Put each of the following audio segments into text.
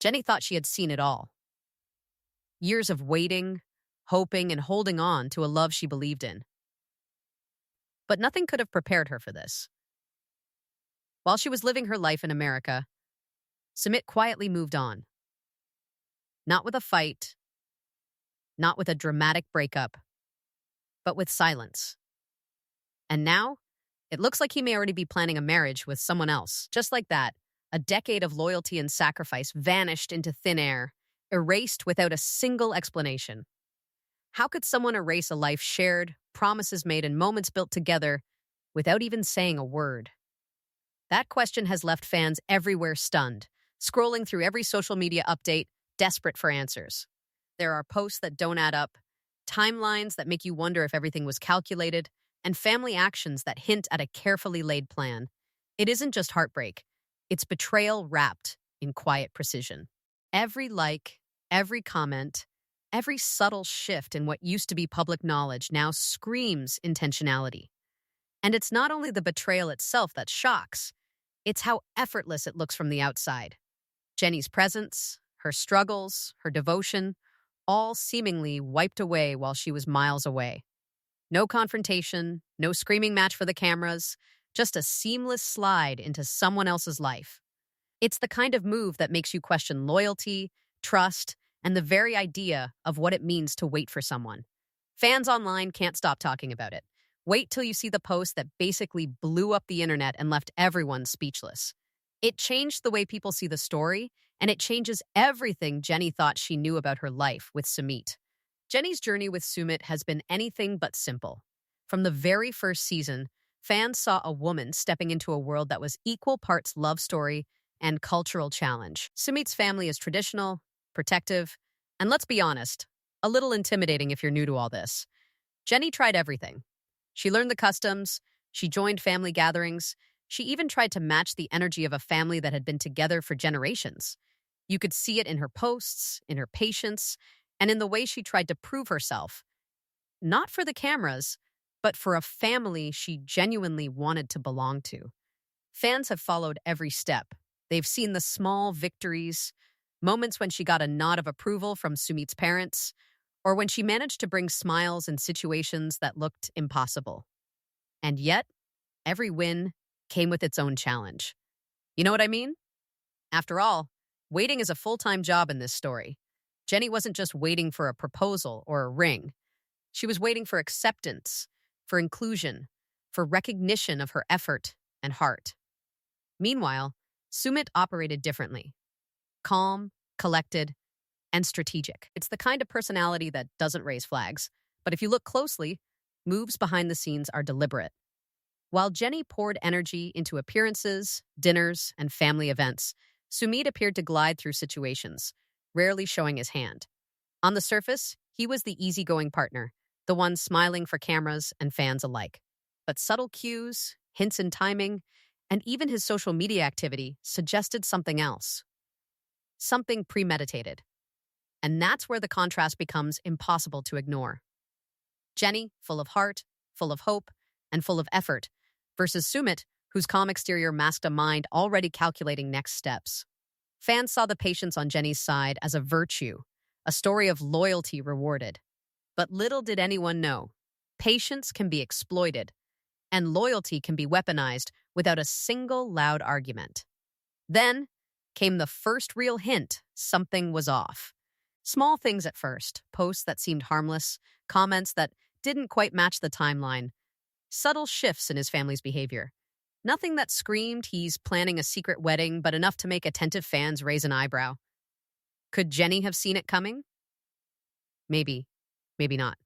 Jenny thought she had seen it all. Years of waiting, hoping, and holding on to a love she believed in. But nothing could have prepared her for this. While she was living her life in America, Sumit quietly moved on. Not with a fight, not with a dramatic breakup, but with silence. And now, it looks like he may already be planning a marriage with someone else. Just like that, a decade of loyalty and sacrifice vanished into thin air, erased without a single explanation. How could someone erase a life shared, promises made, and moments built together without even saying a word? That question has left fans everywhere stunned, scrolling through every social media update, desperate for answers. There are posts that don't add up, timelines that make you wonder if everything was calculated, and family actions that hint at a carefully laid plan. It isn't just heartbreak, it's betrayal wrapped in quiet precision. Every like, every comment, every subtle shift in what used to be public knowledge now screams intentionality. And it's not only the betrayal itself that shocks, it's how effortless it looks from the outside. Jenny's presence, her struggles, her devotion, all seemingly wiped away while she was miles away. No confrontation, no screaming match for the cameras, just a seamless slide into someone else's life. It's the kind of move that makes you question loyalty, trust, and the very idea of what it means to wait for someone. Fans online can't stop talking about it. Wait till you see the post that basically blew up the internet and left everyone speechless. It changed the way people see the story, and it changes everything Jenny thought she knew about her life with Sumit. Jenny's journey with Sumit has been anything but simple. From the very first season, fans saw a woman stepping into a world that was equal parts love story and cultural challenge. Sumit's family is traditional, protective, and let's be honest, a little intimidating if you're new to all this. Jenny tried everything. She learned the customs, she joined family gatherings, she even tried to match the energy of a family that had been together for generations. You could see it in her posts, in her patience, and in the way she tried to prove herself. Not for the cameras, but for a family she genuinely wanted to belong to. Fans have followed every step. They've seen the small victories, moments when she got a nod of approval from Sumit's parents, or when she managed to bring smiles in situations that looked impossible. And yet, every win came with its own challenge. You know what I mean? After all, waiting is a full-time job in this story. Jenny wasn't just waiting for a proposal or a ring. She was waiting for acceptance, for inclusion, for recognition of her effort and heart. Meanwhile, Sumit operated differently. Calm, collected, and strategic. It's the kind of personality that doesn't raise flags, but if you look closely, moves behind the scenes are deliberate. While Jenny poured energy into appearances, dinners, and family events, Sumit appeared to glide through situations, rarely showing his hand. On the surface, he was the easygoing partner, the one smiling for cameras and fans alike. But subtle cues, hints in timing, and even his social media activity suggested something else. Something premeditated. And that's where the contrast becomes impossible to ignore. Jenny, full of heart, full of hope, and full of effort, versus Sumit, whose calm exterior masked a mind already calculating next steps. Fans saw the patience on Jenny's side as a virtue, a story of loyalty rewarded. But little did anyone know, patience can be exploited, and loyalty can be weaponized without a single loud argument. Then came the first real hint something was off. Small things at first, posts that seemed harmless, comments that didn't quite match the timeline, subtle shifts in his family's behavior. Nothing that screamed he's planning a secret wedding, but enough to make attentive fans raise an eyebrow. Could Jenny have seen it coming? Maybe, maybe not.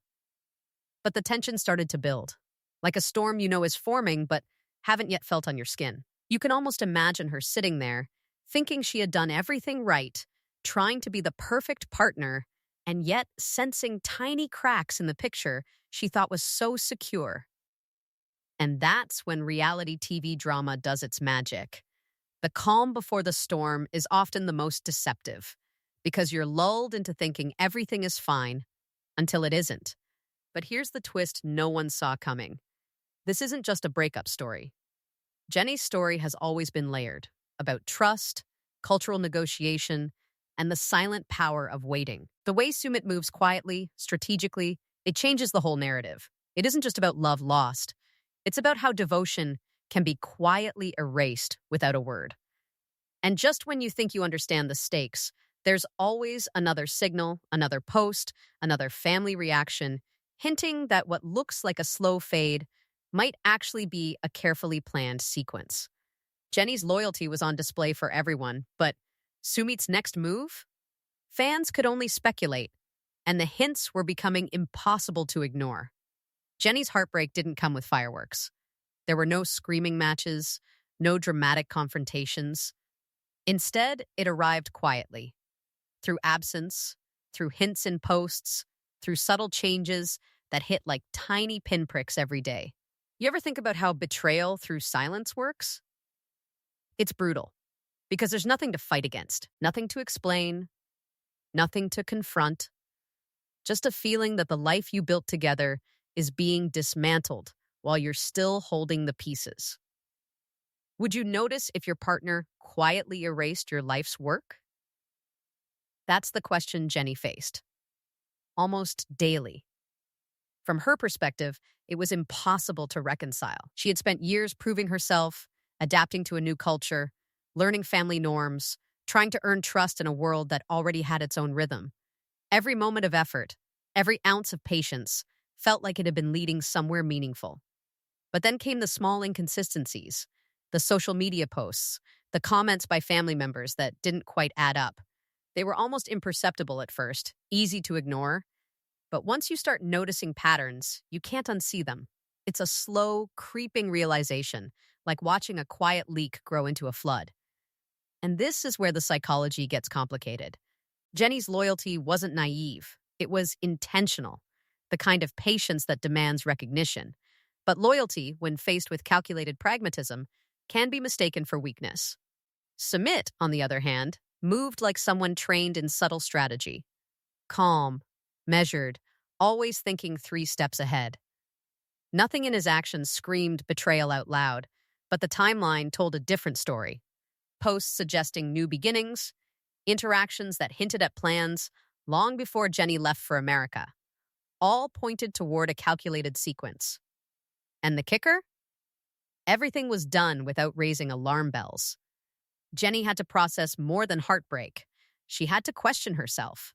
But the tension started to build, like a storm you know is forming but haven't yet felt on your skin. You can almost imagine her sitting there, thinking she had done everything right, trying to be the perfect partner, and yet sensing tiny cracks in the picture she thought was so secure. And that's when reality TV drama does its magic. The calm before the storm is often the most deceptive, because you're lulled into thinking everything is fine until it isn't. But here's the twist no one saw coming. This isn't just a breakup story. Jenny's story has always been layered, about trust, cultural negotiation, and the silent power of waiting. The way Sumit moves quietly, strategically, it changes the whole narrative. It isn't just about love lost. It's about how devotion can be quietly erased without a word. And just when you think you understand the stakes, there's always another signal, another post, another family reaction, hinting that what looks like a slow fade might actually be a carefully planned sequence. Jenny's loyalty was on display for everyone, but Sumit's next move? Fans could only speculate, and the hints were becoming impossible to ignore. Jenny's heartbreak didn't come with fireworks. There were no screaming matches, no dramatic confrontations. Instead, it arrived quietly, through absence, through hints in posts, through subtle changes that hit like tiny pinpricks every day. You ever think about how betrayal through silence works? It's brutal, because there's nothing to fight against, nothing to explain, nothing to confront, just a feeling that the life you built together is being dismantled while you're still holding the pieces. Would you notice if your partner quietly erased your life's work? That's the question Jenny faced, almost daily. From her perspective, it was impossible to reconcile. She had spent years proving herself, adapting to a new culture, learning family norms, trying to earn trust in a world that already had its own rhythm. Every moment of effort, every ounce of patience, felt like it had been leading somewhere meaningful. But then came the small inconsistencies, the social media posts, the comments by family members that didn't quite add up. They were almost imperceptible at first, easy to ignore. But once you start noticing patterns, you can't unsee them. It's a slow, creeping realization, like watching a quiet leak grow into a flood. And this is where the psychology gets complicated. Jenny's loyalty wasn't naive. It was intentional, the kind of patience that demands recognition. But loyalty, when faced with calculated pragmatism, can be mistaken for weakness. Sumit, on the other hand, moved like someone trained in subtle strategy. Calm, measured, always thinking 3 steps ahead. Nothing in his actions screamed betrayal out loud, but the timeline told a different story. Posts suggesting new beginnings, interactions that hinted at plans long before Jenny left for America. All pointed toward a calculated sequence. And the kicker? Everything was done without raising alarm bells. Jenny had to process more than heartbreak. She had to question herself.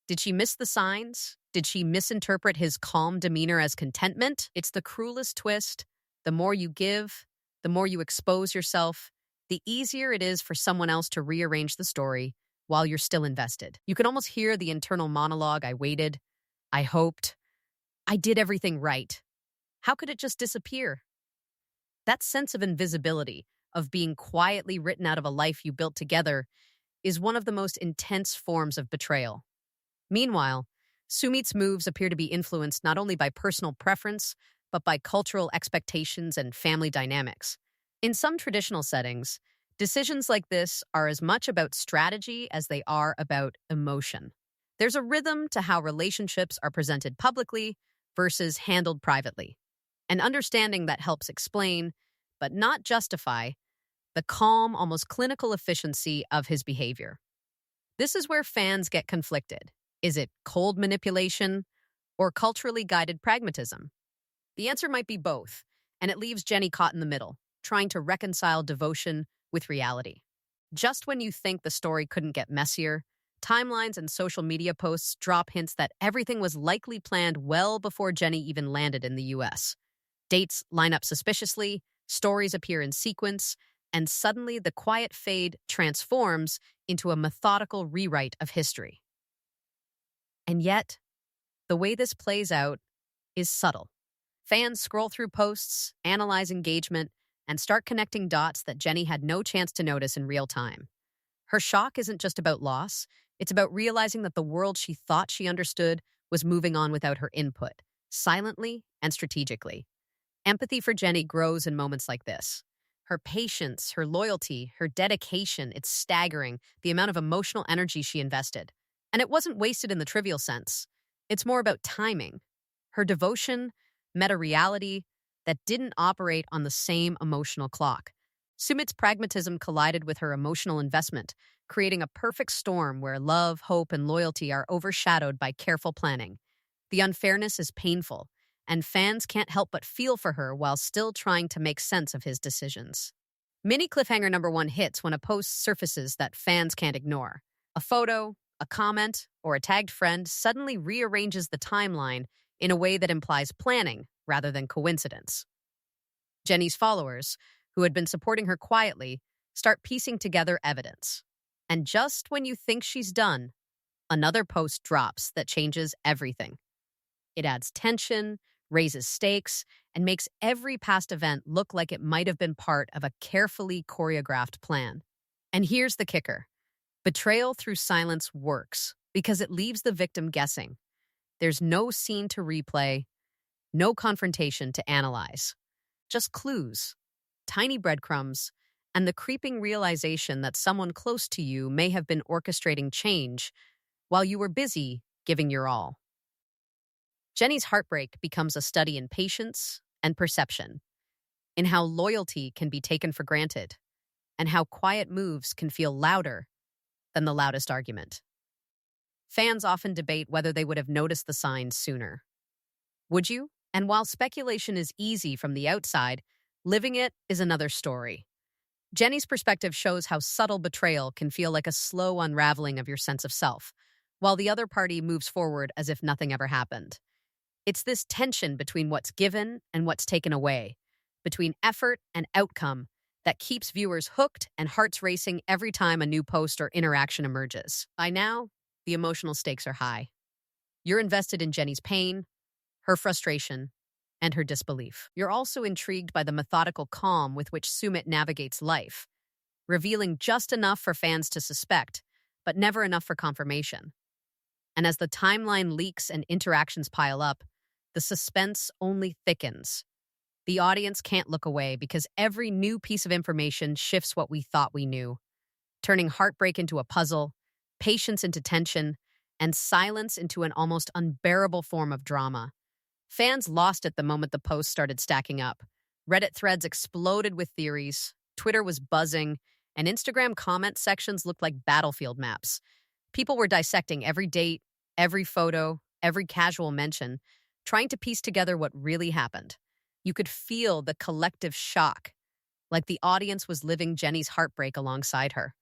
Did she miss the signs? Did she misinterpret his calm demeanor as contentment? It's the cruelest twist. The more you give, the more you expose yourself, the easier it is for someone else to rearrange the story while you're still invested. You can almost hear the internal monologue. I waited. I hoped. I did everything right. How could it just disappear? That sense of invisibility, of being quietly written out of a life you built together, is one of the most intense forms of betrayal. Meanwhile, Sumit's moves appear to be influenced not only by personal preference, but by cultural expectations and family dynamics. In some traditional settings, decisions like this are as much about strategy as they are about emotion. There's a rhythm to how relationships are presented publicly versus handled privately. An understanding that helps explain, but not justify, the calm, almost clinical efficiency of his behavior. This is where fans get conflicted. Is it cold manipulation or culturally guided pragmatism? The answer might be both, and it leaves Jenny caught in the middle, trying to reconcile devotion with reality. Just when you think the story couldn't get messier, timelines and social media posts drop hints that everything was likely planned well before Jenny even landed in the US. Dates line up suspiciously, stories appear in sequence, and suddenly the quiet fade transforms into a methodical rewrite of history. And yet, the way this plays out is subtle. Fans scroll through posts, analyze engagement, and start connecting dots that Jenny had no chance to notice in real time. Her shock isn't just about loss, it's about realizing that the world she thought she understood was moving on without her input, silently and strategically. Empathy for Jenny grows in moments like this. Her patience, her loyalty, her dedication, it's staggering, the amount of emotional energy she invested. And it wasn't wasted in the trivial sense. It's more about timing. Her devotion met a reality that didn't operate on the same emotional clock. Sumit's pragmatism collided with her emotional investment, creating a perfect storm where love, hope, and loyalty are overshadowed by careful planning. The unfairness is painful, and fans can't help but feel for her while still trying to make sense of his decisions. Mini cliffhanger number one hits when a post surfaces that fans can't ignore. A photo, a comment, or a tagged friend suddenly rearranges the timeline in a way that implies planning rather than coincidence. Jenny's followers, who had been supporting her quietly, start piecing together evidence. And just when you think she's done, another post drops that changes everything. It adds tension, raises stakes, and makes every past event look like it might have been part of a carefully choreographed plan. And here's the kicker. Betrayal through silence works because it leaves the victim guessing. There's no scene to replay, no confrontation to analyze. Just clues, tiny breadcrumbs, and the creeping realization that someone close to you may have been orchestrating change while you were busy giving your all. Jenny's heartbreak becomes a study in patience and perception, in how loyalty can be taken for granted, and how quiet moves can feel louder than the loudest argument. Fans often debate whether they would have noticed the signs sooner. Would you? And while speculation is easy from the outside, living it is another story. Jenny's perspective shows how subtle betrayal can feel like a slow unraveling of your sense of self, while the other party moves forward as if nothing ever happened. It's this tension between what's given and what's taken away, between effort and outcome, that keeps viewers hooked and hearts racing every time a new post or interaction emerges. By now, the emotional stakes are high. You're invested in Jenny's pain, her frustration, and her disbelief. You're also intrigued by the methodical calm with which Sumit navigates life, revealing just enough for fans to suspect, but never enough for confirmation. And as the timeline leaks and interactions pile up, the suspense only thickens. The audience can't look away because every new piece of information shifts what we thought we knew, turning heartbreak into a puzzle, patience into tension, and silence into an almost unbearable form of drama. Fans lost it the moment the posts started stacking up. Reddit threads exploded with theories, Twitter was buzzing, and Instagram comment sections looked like battlefield maps. People were dissecting every date, every photo, every casual mention, trying to piece together what really happened. You could feel the collective shock, like the audience was living Jenny's heartbreak alongside her,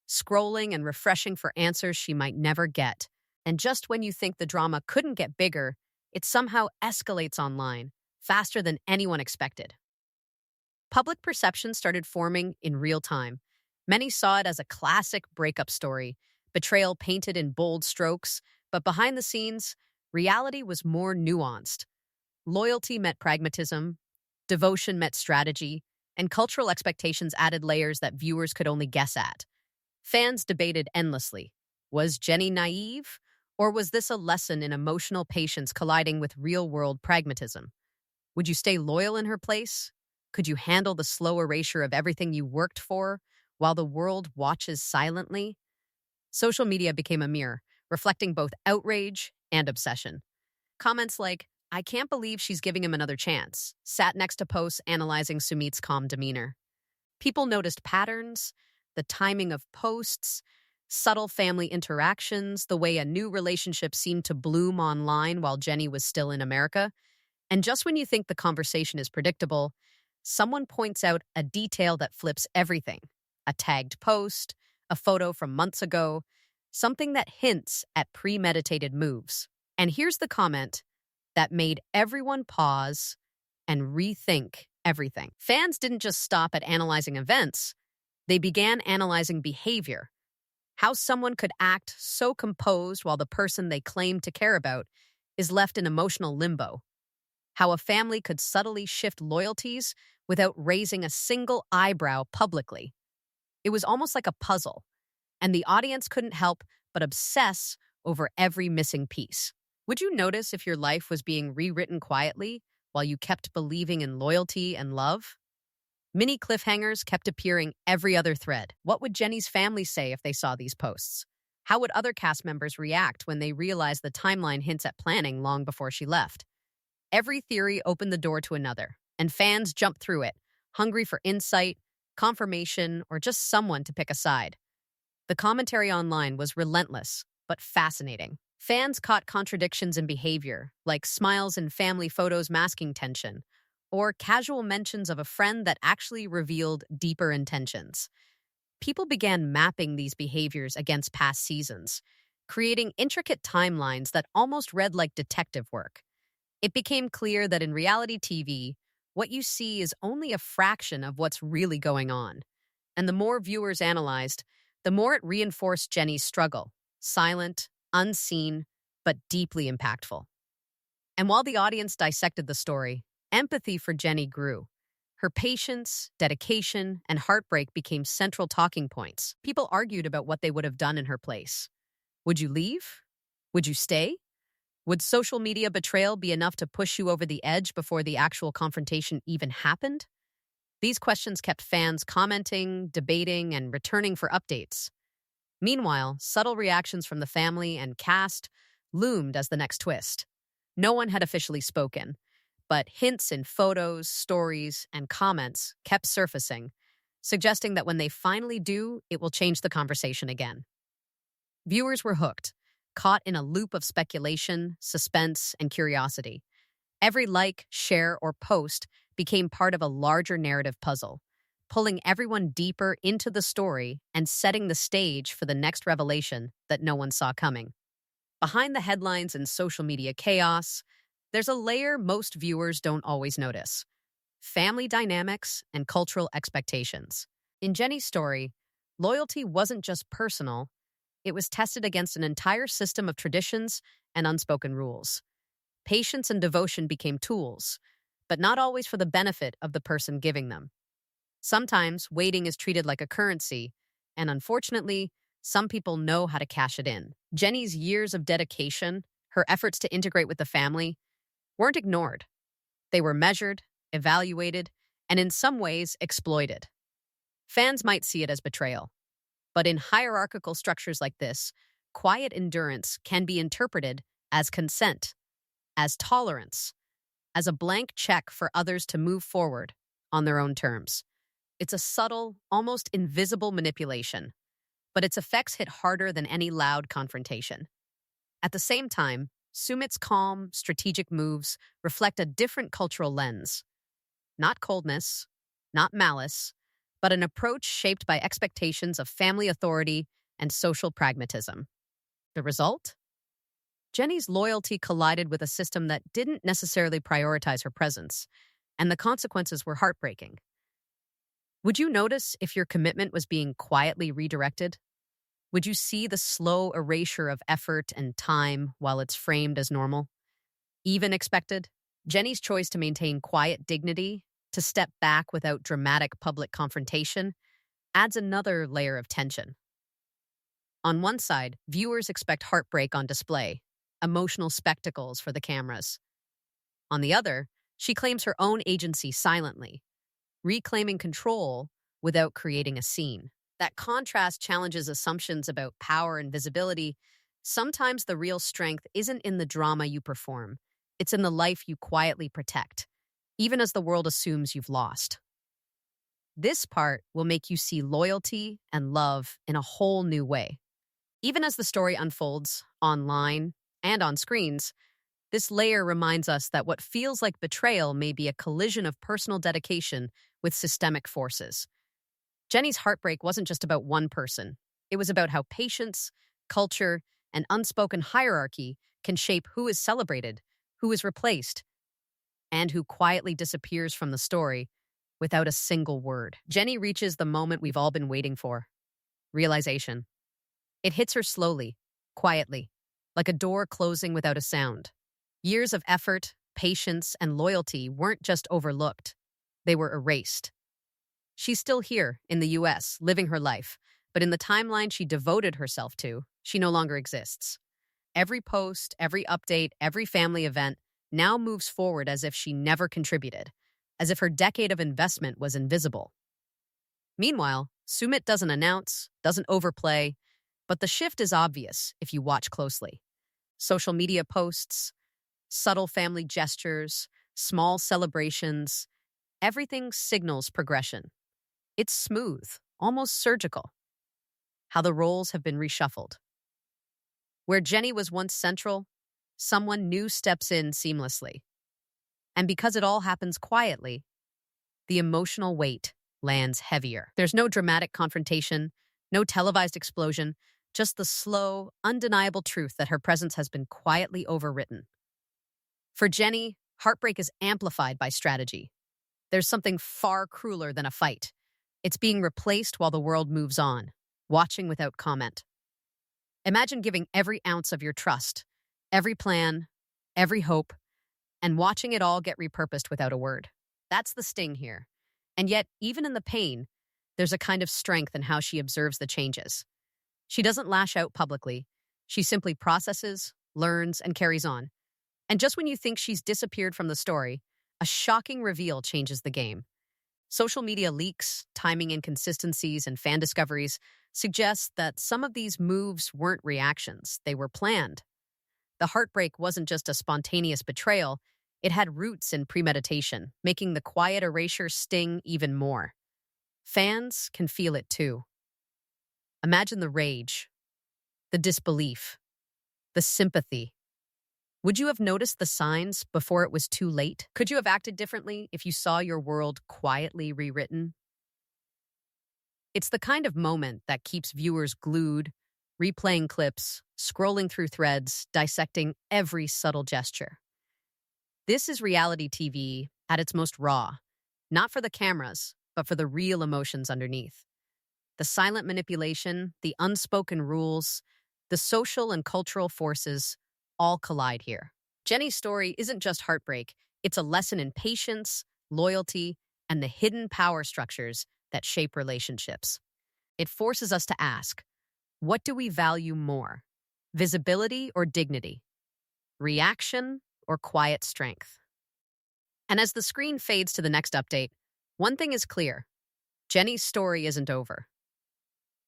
scrolling and refreshing for answers she might never get. And just when you think the drama couldn't get bigger, it somehow escalates online, faster than anyone expected. Public perception started forming in real time. Many saw it as a classic breakup story, betrayal painted in bold strokes, but behind the scenes, reality was more nuanced. Loyalty met pragmatism, devotion met strategy, and cultural expectations added layers that viewers could only guess at. Fans debated endlessly. Was Jenny naive? Or was this a lesson in emotional patience colliding with real-world pragmatism? Would you stay loyal in her place? Could you handle the slow erasure of everything you worked for while the world watches silently? Social media became a mirror, reflecting both outrage and obsession. Comments like, "I can't believe she's giving him another chance," sat next to posts analyzing Sumit's calm demeanor. People noticed patterns, the timing of posts, subtle family interactions, the way a new relationship seemed to bloom online while Jenny was still in America. And just when you think the conversation is predictable, someone points out a detail that flips everything. A tagged post, a photo from months ago, something that hints at premeditated moves. And here's the comment that made everyone pause and rethink everything. Fans didn't just stop at analyzing events, they began analyzing behavior. How someone could act so composed while the person they claimed to care about is left in emotional limbo. How a family could subtly shift loyalties without raising a single eyebrow publicly. It was almost like a puzzle, and the audience couldn't help but obsess over every missing piece. Would you notice if your life was being rewritten quietly while you kept believing in loyalty and love? Mini cliffhangers kept appearing every other thread. What would Jenny's family say if they saw these posts? How would other cast members react when they realized the timeline hints at planning long before she left? Every theory opened the door to another, and fans jumped through it, hungry for insight, confirmation, or just someone to pick a side. The commentary online was relentless, but fascinating. Fans caught contradictions in behavior, like smiles in family photos masking tension, or casual mentions of a friend that actually revealed deeper intentions. People began mapping these behaviors against past seasons, creating intricate timelines that almost read like detective work. It became clear that in reality TV, what you see is only a fraction of what's really going on. And the more viewers analyzed, the more it reinforced Jenny's struggle, silent, unseen, but deeply impactful. And while the audience dissected the story, empathy for Jenny grew. Her patience, dedication, and heartbreak became central talking points. People argued about what they would have done in her place. Would you leave? Would you stay? Would social media betrayal be enough to push you over the edge before the actual confrontation even happened? These questions kept fans commenting, debating, and returning for updates. Meanwhile, subtle reactions from the family and cast loomed as the next twist. No one had officially spoken, but hints in photos, stories, and comments kept surfacing, suggesting that when they finally do, it will change the conversation again. Viewers were hooked, caught in a loop of speculation, suspense, and curiosity. Every like, share, or post became part of a larger narrative puzzle, pulling everyone deeper into the story and setting the stage for the next revelation that no one saw coming. Behind the headlines and social media chaos, there's a layer most viewers don't always notice: family dynamics and cultural expectations. In Jenny's story, loyalty wasn't just personal, it was tested against an entire system of traditions and unspoken rules. Patience and devotion became tools, but not always for the benefit of the person giving them. Sometimes waiting is treated like a currency, and unfortunately, some people know how to cash it in. Jenny's years of dedication, her efforts to integrate with the family, weren't ignored. They were measured, evaluated, and in some ways exploited. Fans might see it as betrayal, but in hierarchical structures like this, quiet endurance can be interpreted as consent, as tolerance, as a blank check for others to move forward on their own terms. It's a subtle, almost invisible manipulation, but its effects hit harder than any loud confrontation. At the same time, Sumit's calm, strategic moves reflect a different cultural lens. Not coldness, not malice, but an approach shaped by expectations of family authority and social pragmatism. The result? Jenny's loyalty collided with a system that didn't necessarily prioritize her presence, and the consequences were heartbreaking. Would you notice if your commitment was being quietly redirected? Would you see the slow erasure of effort and time while it's framed as normal? Even expected? Jenny's choice to maintain quiet dignity, to step back without dramatic public confrontation, adds another layer of tension. On one side, viewers expect heartbreak on display, emotional spectacles for the cameras. On the other, she claims her own agency silently, reclaiming control without creating a scene. That contrast challenges assumptions about power and visibility. Sometimes the real strength isn't in the drama you perform, it's in the life you quietly protect, even as the world assumes you've lost. This part will make you see loyalty and love in a whole new way. Even as the story unfolds, online and on screens, this layer reminds us that what feels like betrayal may be a collision of personal dedication with systemic forces. Jenny's heartbreak wasn't just about one person. It was about how patience, culture, and unspoken hierarchy can shape who is celebrated, who is replaced, and who quietly disappears from the story without a single word. Jenny reaches the moment we've all been waiting for: realization. It hits her slowly, quietly, like a door closing without a sound. Years of effort, patience, and loyalty weren't just overlooked, they were erased. She's still here, in the US, living her life, but in the timeline she devoted herself to, she no longer exists. Every post, every update, every family event now moves forward as if she never contributed, as if her decade of investment was invisible. Meanwhile, Sumit doesn't announce, doesn't overplay, but the shift is obvious if you watch closely. Social media posts, subtle family gestures, small celebrations, everything signals progression. It's smooth, almost surgical. how the roles have been reshuffled. Where Jenny was once central, someone new steps in seamlessly. And because it all happens quietly, the emotional weight lands heavier. There's no dramatic confrontation, no televised explosion, just the slow, undeniable truth that her presence has been quietly overwritten. For Jenny, heartbreak is amplified by strategy. There's something far crueler than a fight. It's being replaced while the world moves on, watching without comment. Imagine giving every ounce of your trust, every plan, every hope, and watching it all get repurposed without a word. That's the sting here. And yet, even in the pain, there's a kind of strength in how she observes the changes. She doesn't lash out publicly. She simply processes, learns, and carries on. And just when you think she's disappeared from the story, a shocking reveal changes the game. Social media leaks, timing inconsistencies, and fan discoveries suggest that some of these moves weren't reactions, they were planned. The heartbreak wasn't just a spontaneous betrayal, it had roots in premeditation, making the quiet erasure sting even more. Fans can feel it too. Imagine the rage, the disbelief, the sympathy. Would you have noticed the signs before it was too late? Could you have acted differently if you saw your world quietly rewritten? It's the kind of moment that keeps viewers glued, replaying clips, scrolling through threads, dissecting every subtle gesture. This is reality TV at its most raw, not for the cameras, but for the real emotions underneath. The silent manipulation, the unspoken rules, the social and cultural forces all collide here. Jenny's story isn't just heartbreak, it's a lesson in patience, loyalty, and the hidden power structures that shape relationships. It forces us to ask, what do we value more? Visibility or dignity? Reaction or quiet strength? And as the screen fades to the next update, one thing is clear. Jenny's story isn't over.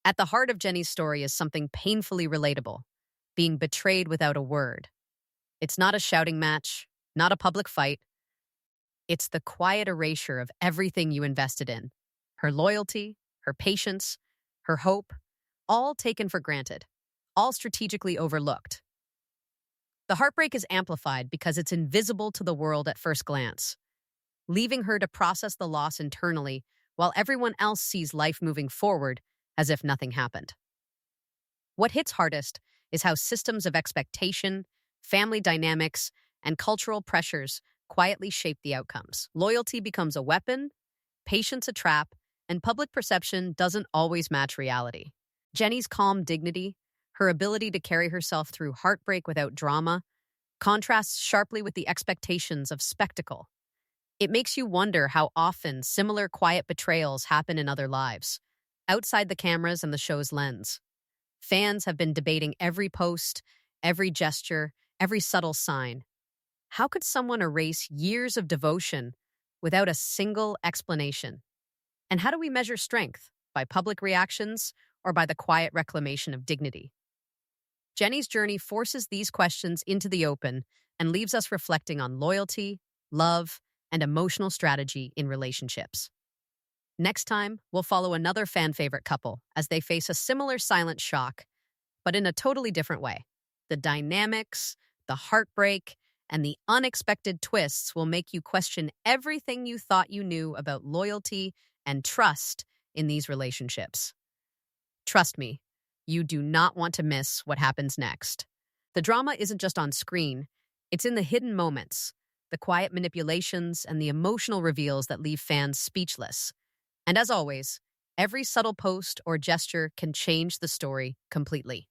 At the heart of Jenny's story is something painfully relatable, being betrayed without a word. It's not a shouting match, not a public fight. It's the quiet erasure of everything you invested in. Her loyalty, her patience, her hope, all taken for granted, all strategically overlooked. The heartbreak is amplified because it's invisible to the world at first glance, leaving her to process the loss internally while everyone else sees life moving forward as if nothing happened. What hits hardest is how systems of expectation, family dynamics, and cultural pressures quietly shape the outcomes. Loyalty becomes a weapon, patience a trap, and public perception doesn't always match reality. Jenny's calm dignity, her ability to carry herself through heartbreak without drama, contrasts sharply with the expectations of spectacle. It makes you wonder how often similar quiet betrayals happen in other lives, outside the cameras and the show's lens. Fans have been debating every post, every gesture, every subtle sign. How could someone erase years of devotion without a single explanation? And how do we measure strength? By public reactions or by the quiet reclamation of dignity? Jenny's journey forces these questions into the open and leaves us reflecting on loyalty, love, and emotional strategy in relationships. Next time, we'll follow another fan-favorite couple as they face a similar silent shock, but in a totally different way. The dynamics, the heartbreak, and the unexpected twists will make you question everything you thought you knew about loyalty and trust in these relationships. Trust me, you do not want to miss what happens next. The drama isn't just on screen, it's in the hidden moments, the quiet manipulations, and the emotional reveals that leave fans speechless. And as always, every subtle post or gesture can change the story completely.